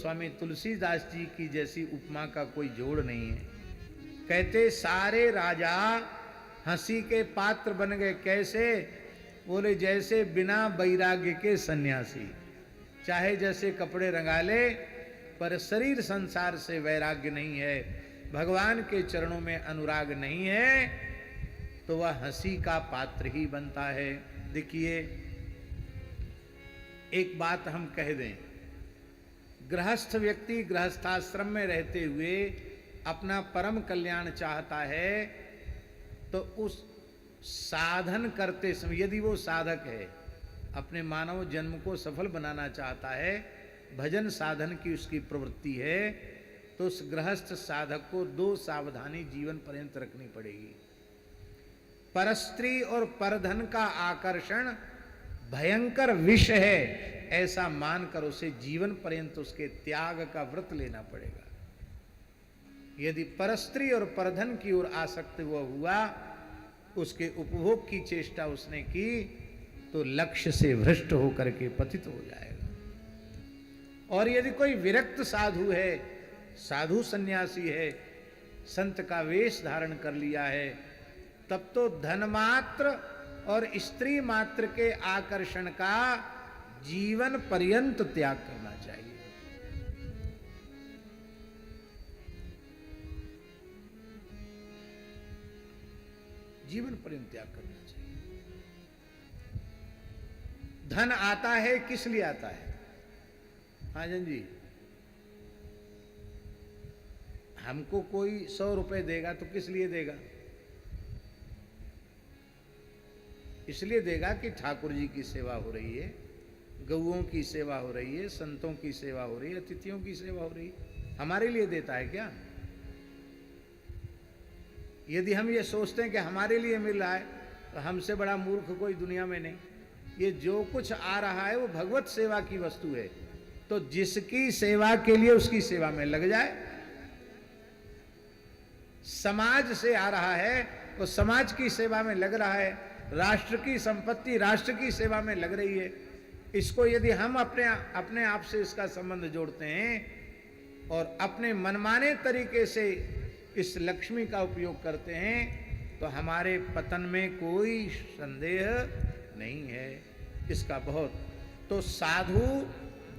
स्वामी तुलसीदास जी की जैसी उपमा का कोई जोड़ नहीं है। कहते सारे राजा हंसी के पात्र बन गए। कैसे? बोले जैसे बिना वैराग्य के सन्यासी, चाहे जैसे कपड़े रंगा ले, पर शरीर संसार से वैराग्य नहीं है, भगवान के चरणों में अनुराग नहीं है, तो वह हंसी का पात्र ही बनता है। देखिए, एक बात हम कह दें, गृहस्थ व्यक्ति गृहस्थाश्रम में रहते हुए अपना परम कल्याण चाहता है, तो उस साधन करते समय, यदि वो साधक है, अपने मानव जन्म को सफल बनाना चाहता है, भजन साधन की उसकी प्रवृत्ति है, तो उस गृहस्थ साधक को दो सावधानी जीवन पर्यंत रखनी पड़ेगी। परस्त्री और परधन का आकर्षण भयंकर विष है, ऐसा मानकर उसे जीवन पर्यंत उसके त्याग का व्रत लेना पड़ेगा। यदि परस्त्री और परधन की ओर आसक्त वो हुआ, उसके उपभोग की चेष्टा उसने की, तो लक्ष्य से भ्रष्ट होकर के पतित हो जाएगा। और यदि कोई विरक्त साधु है, साधु सन्यासी है, संत का वेश धारण कर लिया है, तब तो धन मात्र और स्त्री मात्र के आकर्षण का जीवन पर्यंत त्याग करना चाहिए। जीवन पर्यंत त्याग करना चाहिए। धन आता है किस लिए आता है? हाँ जन जी, हमको कोई 100 रुपए देगा तो किस लिए देगा? इसलिए देगा कि ठाकुर जी की सेवा हो रही है, गौओं की सेवा हो रही है, संतों की सेवा हो रही है, अतिथियों की सेवा हो रही है। हमारे लिए देता है क्या? यदि हम ये सोचते हैं कि हमारे लिए मिल रहा है, तो हमसे बड़ा मूर्ख कोई दुनिया में नहीं। ये जो कुछ आ रहा है वो भगवत सेवा की वस्तु है, तो जिसकी सेवा के लिए उसकी सेवा में लग जाए। समाज से आ रहा है वो समाज की सेवा में लग रहा है, राष्ट्र की संपत्ति राष्ट्र की सेवा में लग रही है। इसको यदि हम अपने आप से इसका संबंध जोड़ते हैं और अपने मनमाने तरीके से इस लक्ष्मी का उपयोग करते हैं, तो हमारे पतन में कोई संदेह नहीं है। इसका बहुत तो साधु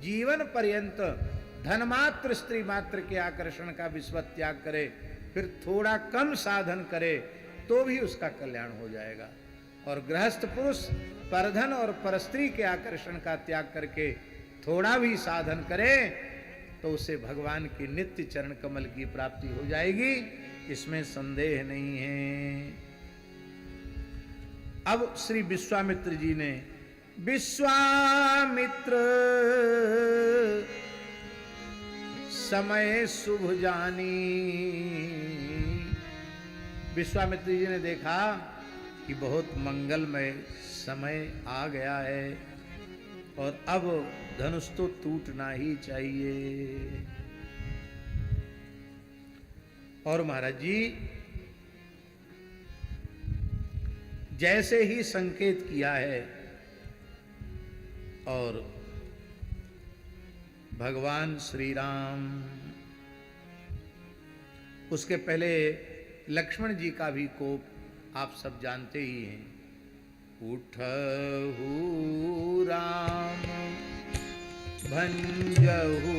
जीवन पर्यंत धनमात्र स्त्री मात्र के आकर्षण का विस्वत त्याग करे, फिर थोड़ा कम साधन करे तो भी उसका कल्याण हो जाएगा। और गृहस्थ पुरुष परधन और परस्त्री के आकर्षण का त्याग करके थोड़ा भी साधन करे, तो उसे भगवान की नित्य चरण कमल की प्राप्ति हो जाएगी, इसमें संदेह नहीं है। अब श्री विश्वामित्र जी ने, विश्वामित्र समय शुभ जानी, विश्वामित्र जी ने देखा कि बहुत मंगलमय समय आ गया है और अब धनुष तो टूटना ही चाहिए। और महाराज जी जैसे ही संकेत किया है और भगवान श्री राम, उसके पहले लक्ष्मण जी का भी कोप आप सब जानते ही हैं। उठहु राम भंजहु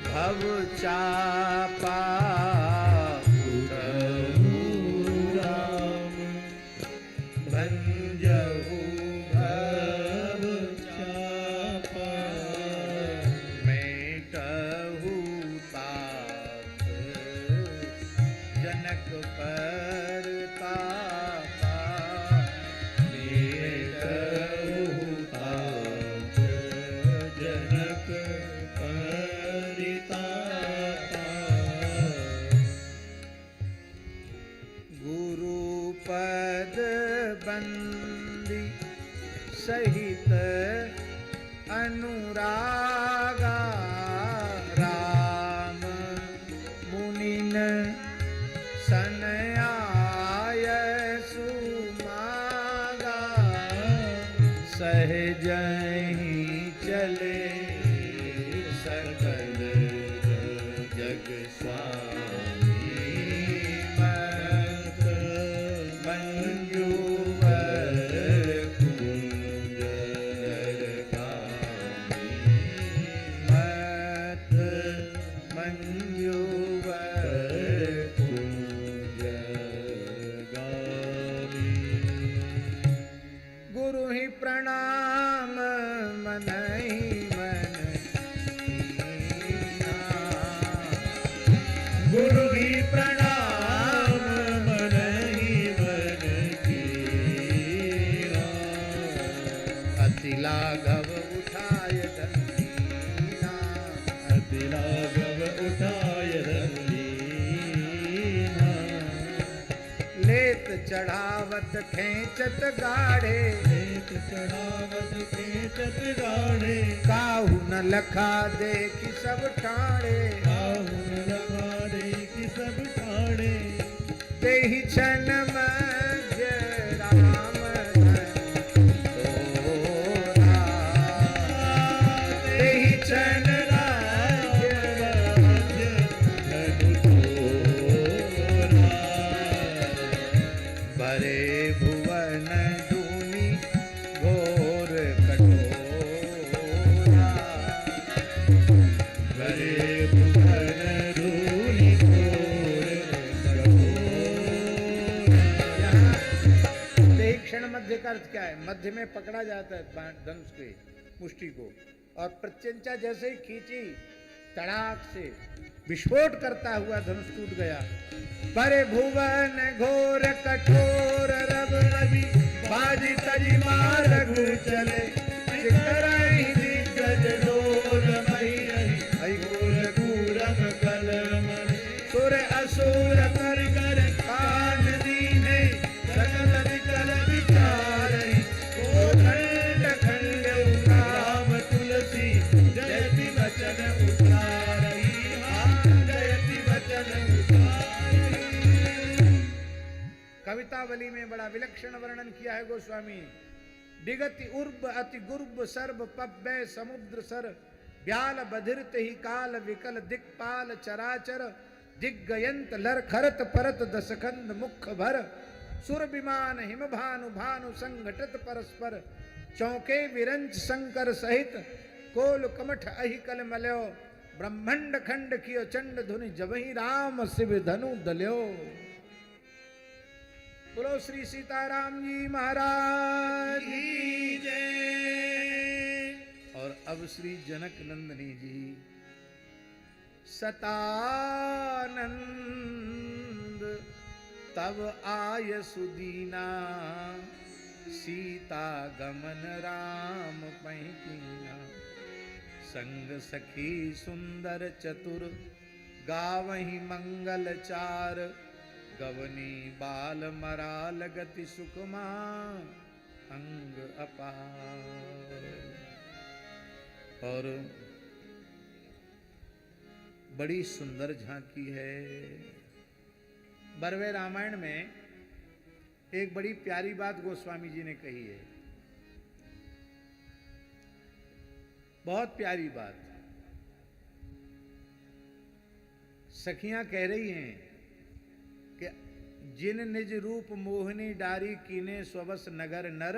भव चापा, उठहु राम भंजहु भव चापा, मेटहु तात जनक पर तापा, मेटहु तात जनक परितापा, गुरुपद बंदी सहित अनुरागा, राम मुनिन सन आय सुमागा, सहज ही चले सकल राघव उठाय रंगीना। लेत चढ़ावत खेचत गाढ़े, लेत चढ़ावत खेचत गाढ़े, काहू न लखा देखी सब ठाणे, काहू न लखा देखी सब ठाणे। तेहि क्षण मध्य राम धन तोरा, तेहि क्षण राज्य धन तोरा। भरे भुवन धूनि घोर कठोरा, भरे भुवन धूलि घोर कठोरा। तेहि क्षण मध्य का अर्थ क्या है? मध्य में पकड़ा जाता है धनुष के मुष्टि को, और प्रत्यंचा जैसे ही खींची तड़ाक से विस्फोट करता हुआ धनुष टूट गया। परे भुवन घोर कठोर रब रवि बाजी तजी मारगु चले, सिकरहि दिग्गज डोर मही हरि घोर पूरब कलम सुर असुर कर कर कान दीने, सकल विकल विचारहि कोदंड खंड राम तुलसी जयति वचन उतारई। जयति वचन उतारहि। कवितावली में बड़ा विलक्षण वर्णन किया है गोस्वामी। दिगति उर्ब अति गुर्ब सर्व पब्बे समुद्र सर, ब्याल बधिरत ही काल विकल दिक्पाल चराचर, दिग्गयंत लर खरत परत दसखंद मुख भर, सुर विमान हिम भानु भानु संघटित परस्पर, चौके विरंच शंकर सहित कोल कमठ अहि कल मल्यो, ब्रह्मंड खंड कियो चंड धुनि जबहि राम शिव धनु दल्यो। बोलो श्री सीताराम जी महाराज की जय। और अब श्री जनक नंदनी जी सतानंद तब आय सुदीना, सीता गमन राम पैकीना, संग सखी सुंदर चतुर गावहि मंगल चार, गवनी बाल मराल गति सुकुमा अंग अपार। और बड़ी सुंदर झांकी है। बरवे रामायण में एक बड़ी प्यारी बात गोस्वामी जी ने कही है, बहुत प्यारी बात। सखियां कह रही हैं कि जिन निज रूप मोहिनी डारी, कीने स्वबस नगर नर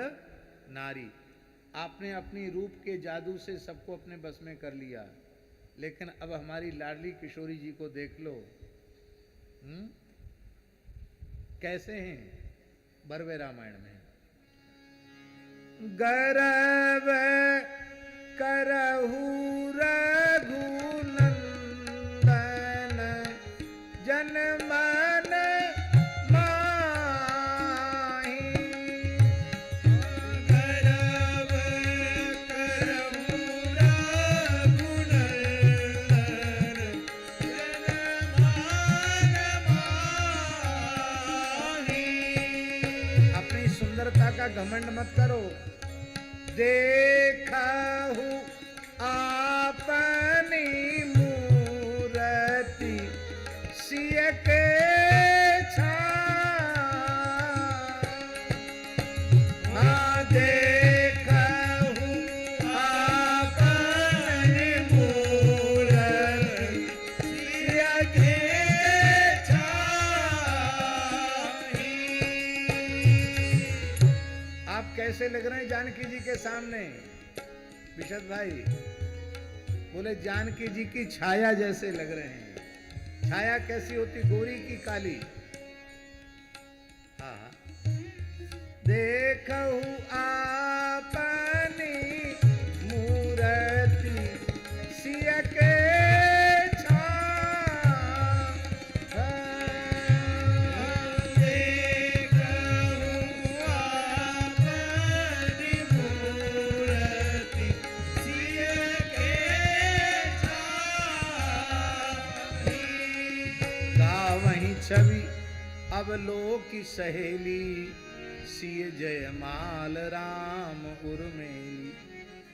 नारी। आपने अपनी रूप के जादू से सबको अपने बस में कर लिया, लेकिन अब हमारी लाडली किशोरी जी को देख लो। कैसे हैं बरवे रामायण में? गर्व करहु रघुनंदन, जन मन माही। गर्व करहु रघुनंदन, जन मन माही। अपनी सुंदरता का घमंड मत करो। देखहु आपनी मूरति, सिय के छाया। देखहु आपनी मूरति, सिय के छाया। आप कैसे लग रहे हैं जानकी जी के सामने? विशद भाई बोले जानकी जी की छाया जैसे लग रहे हैं। छाया कैसी होती? गोरी की काली? हाँ। देखहु आपनी मूरति, सिय के छाया। देखहु आपनी मूरति, सिय के छाया। अवलोक की सहेली, सिय जयमाल राम उर्मेली।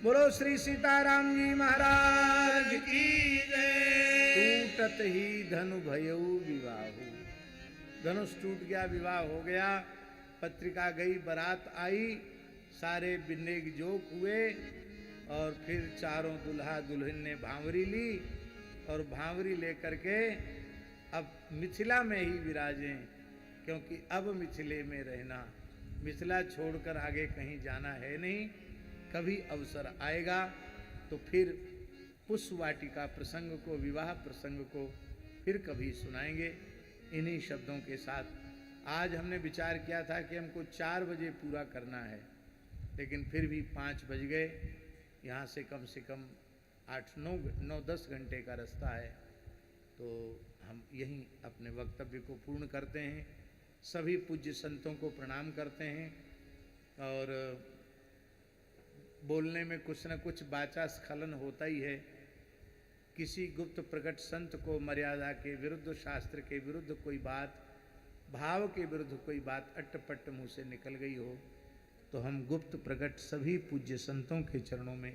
बोलो श्री सीताराम जी महाराज की जय। टूटत ही धनु भयऊ विवाहु, धनुष टूट गया, विवाह हो गया। पत्रिका गई, बारात आई, सारे बिन्नेग जोक हुए और फिर चारों दुल्हा दुल्हन ने भांवरी ली और भांवरी लेकर के अब मिथिला में ही विराजें, क्योंकि अब मिथिले में रहना, मिथिला छोड़कर आगे कहीं जाना है नहीं। कभी अवसर आएगा तो फिर पुष्प वाटिका प्रसंग को, विवाह प्रसंग को फिर कभी सुनाएंगे इन्हीं शब्दों के साथ। आज हमने विचार किया था कि हमको 4 बजे पूरा करना है, लेकिन फिर भी 5 बज गए। यहाँ से कम 8-9-10 घंटे का रास्ता है, तो हम यहीं अपने वक्तव्य को पूर्ण करते हैं। सभी पूज्य संतों को प्रणाम करते हैं और बोलने में कुछ न कुछ वाचा स्खलन होता ही है। किसी गुप्त प्रकट संत को मर्यादा के विरुद्ध, शास्त्र के विरुद्ध कोई बात, भाव के विरुद्ध कोई बात अट्टपट्ट मुँह से निकल गई हो तो हम गुप्त प्रकट सभी पूज्य संतों के चरणों में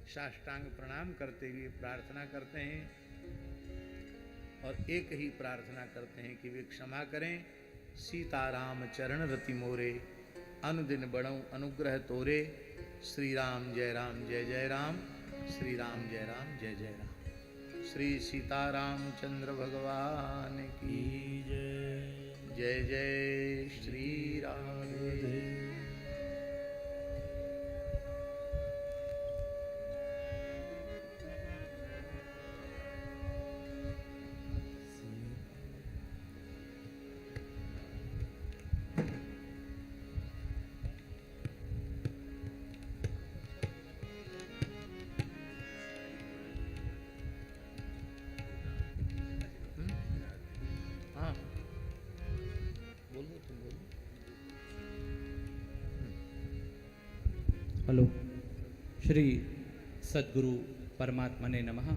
साष्टांग प्रणाम करते हुए प्रार्थना करते हैं और एक ही प्रार्थना करते हैं कि वे क्षमा करें। सीताराम चरण रति मोरे, अनुदिन बड़ों अनुग्रह तोरे। श्री राम जय राम, श्री राम जय राम। श्री सीतारामचंद्र भगवान की जय। जय जय श्री राधे। हेलो। श्री सद्गुरु परमात्मने नमः।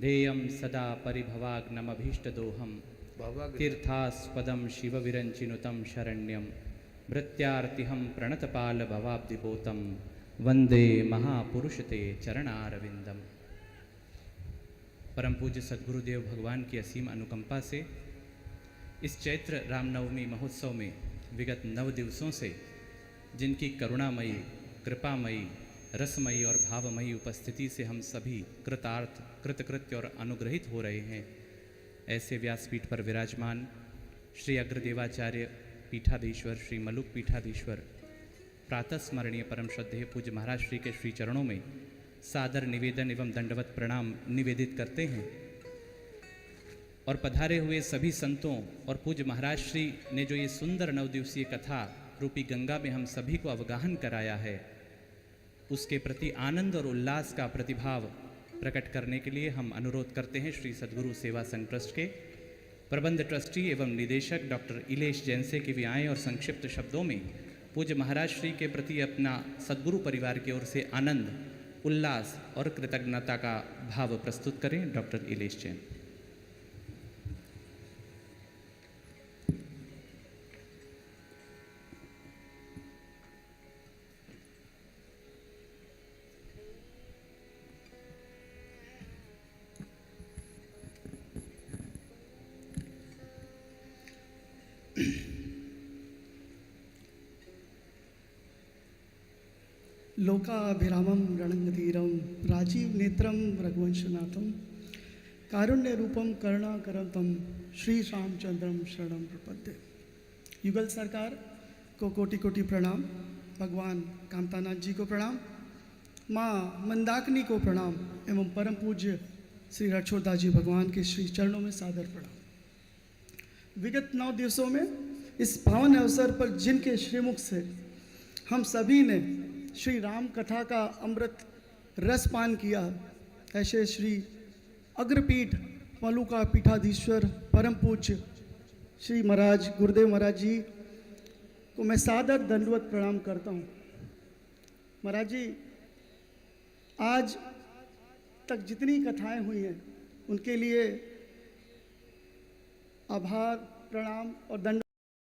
ध्येयं सदा परिभवाग्नमभीष्टदोहं, तीर्थास्पदं शिवविरञ्चिनुतं शरण्यं, भृत्यार्तिहं प्रणतपालभवाब्धिपोतं, वंदे महापुरुषते चरणारविंदम। परम पूज्य सद्गुरुदेव भगवान की असीम अनुकंपा से इस चैत्र रामनवमी महोत्सव में विगत 9 दिवसों से जिनकी करुणामयी, कृपामयी, रसमयी और भावमयी उपस्थिति से हम सभी कृतार्थ, कृतकृत्य और अनुग्रहित हो रहे हैं, ऐसे व्यासपीठ पर विराजमान श्री अग्रदेवाचार्य पीठाधीश्वर श्री मलुक पीठाधीश्वर प्रातः स्मरणीय परम श्रद्धेय पूज्य महाराज श्री के श्री चरणों में सादर निवेदन एवं दंडवत प्रणाम निवेदित करते हैं। और पधारे हुए सभी संतों और पूज्य महाराज श्री ने जो ये सुंदर 9 दिवसीय कथा रूपी गंगा में हम सभी को अवगाहन कराया है, उसके प्रति आनंद और उल्लास का प्रतिभाव प्रकट करने के लिए हम अनुरोध करते हैं श्री सद्गुरु सेवा संघ ट्रस्ट के प्रबंध ट्रस्टी एवं निदेशक डॉक्टर इलेश जैन से कि वे आएँ और संक्षिप्त शब्दों में पूज्य महाराज श्री के प्रति अपना सद्गुरु परिवार की ओर से आनंद, उल्लास और कृतज्ञता का भाव प्रस्तुत करें। डॉक्टर इलेश जैन। लोकाभिरामं रणंगधीरं राजीव नेत्रं रघुवंशनाथं कारुण्य रूपम करुणाकरंतम श्री रामचंद्रम शरणम प्रपद्ये। युगल सरकार को कोटि कोटि प्रणाम, भगवान कामतानाथ जी को प्रणाम, माँ मंदाकिनी को प्रणाम एवं परम पूज्य श्री रणछोड़दास जी भगवान के श्री चरणों में सादर प्रणाम। विगत 9 दिवसों में इस पावन अवसर पर जिनके श्रीमुख से हम सभी ने श्री राम कथा का अमृत रसपान किया, ऐसे श्री अग्रपीठ मलुका पीठाधीश्वर परम पूज्य श्री महाराज गुरुदेव महाराज जी को मैं सादर दंडवत प्रणाम करता हूँ। महाराज जी, आज तक जितनी कथाएं हुई हैं उनके लिए आभार प्रणाम और दंड